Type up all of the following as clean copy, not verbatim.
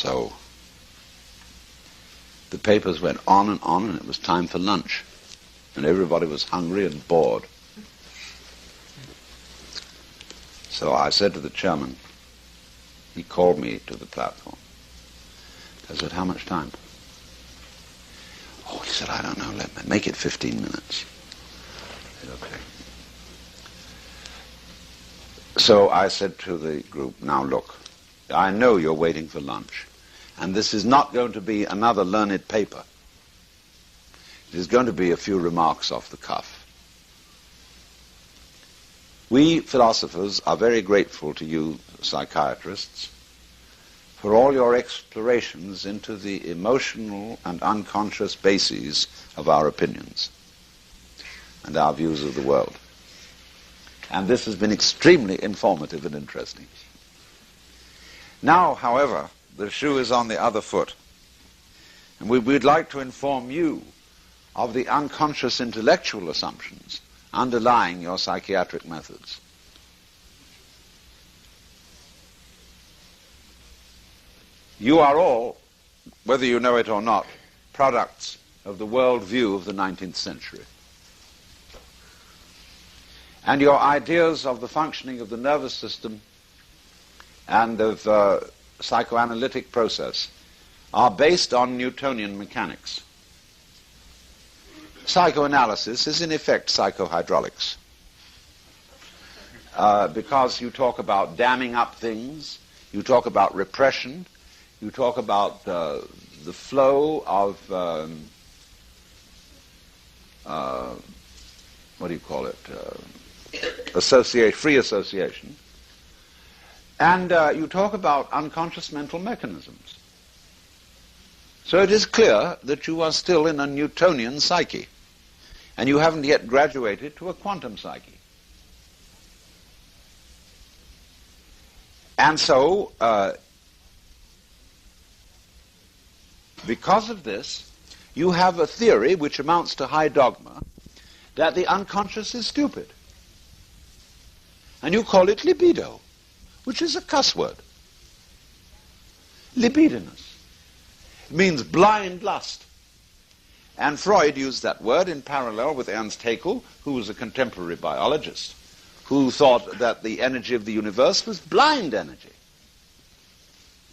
So the papers went on, and it was time for lunch. And everybody was hungry and bored. So I said to the chairman, he called me to the platform. I said, how much time? Oh, he said, I don't know, let me make it 15 minutes. I said, okay. So I said to the group, now look, I know you're waiting for lunch, and this is not going to be another learned paper. It is going to be a few remarks off the cuff. We philosophers are very grateful to you psychiatrists for all your explorations into the emotional and unconscious bases of our opinions and our views of the world. And this has been extremely informative and interesting. Now, however, the shoe is on the other foot. And we'd like to inform you of the unconscious intellectual assumptions underlying your psychiatric methods. You are all, whether you know it or not, products of the world view of the 19th century. And your ideas of the functioning of the nervous system and of psychoanalytic process are based on Newtonian mechanics. Psychoanalysis is in effect psychohydraulics, because you talk about damming up things, you talk about repression, you talk about the flow of what do you call it? Free association, and you talk about unconscious mental mechanisms. So it is clear that you are still in a Newtonian psyche, and you haven't yet graduated to a quantum psyche. And so, because of this, you have a theory which amounts to high dogma that the unconscious is stupid. And you call it libido, which is a cuss word. Libidinous. It means blind lust. And Freud used that word in parallel with Ernst Haeckel, who was a contemporary biologist, who thought that the energy of the universe was blind energy,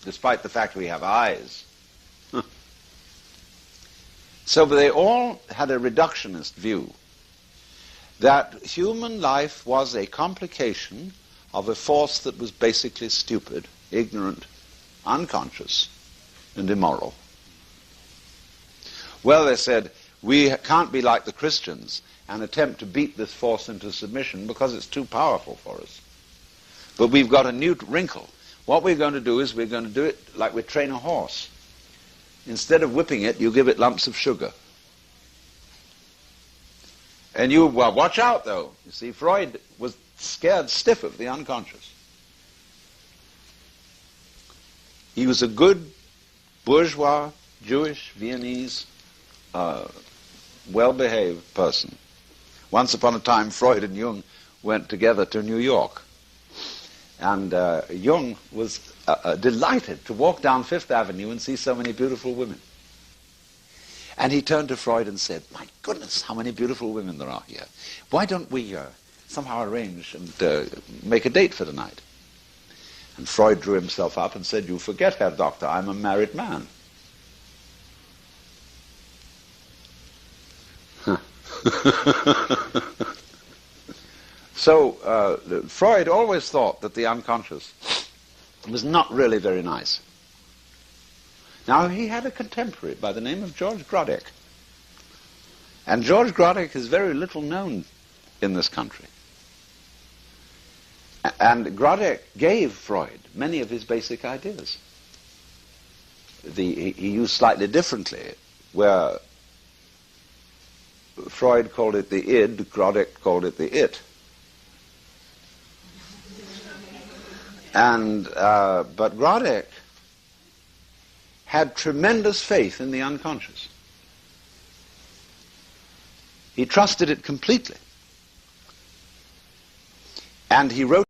despite the fact we have eyes. So they all had a reductionist view that human life was a complication of a force that was basically stupid, ignorant, unconscious, and immoral. Well, they said, we can't be like the Christians and attempt to beat this force into submission because it's too powerful for us. But we've got a new wrinkle. What we're going to do is we're going to do it like we train a horse. Instead of whipping it, you give it lumps of sugar. And you, well, watch out, though. You see, Freud was scared stiff of the unconscious. He was a good bourgeois, Jewish, Viennese, well-behaved person. Once upon a time, Freud and Jung went together to New York. And Jung was delighted to walk down Fifth Avenue and see so many beautiful women. And he turned to Freud and said, my goodness, how many beautiful women there are here. Why don't we somehow arrange and make a date for tonight? And Freud drew himself up and said, you forget, Herr Doctor, I'm a married man. So Freud always thought that the unconscious was not really very nice. Now, he had a contemporary by the name of George Grodek. And George Grodek is very little known in this country. And Grodek gave Freud many of his basic ideas. He used slightly differently, where Freud called it the id, Grodek called it the it. And but Grodek had tremendous faith in the unconscious. He trusted it completely. And he wrote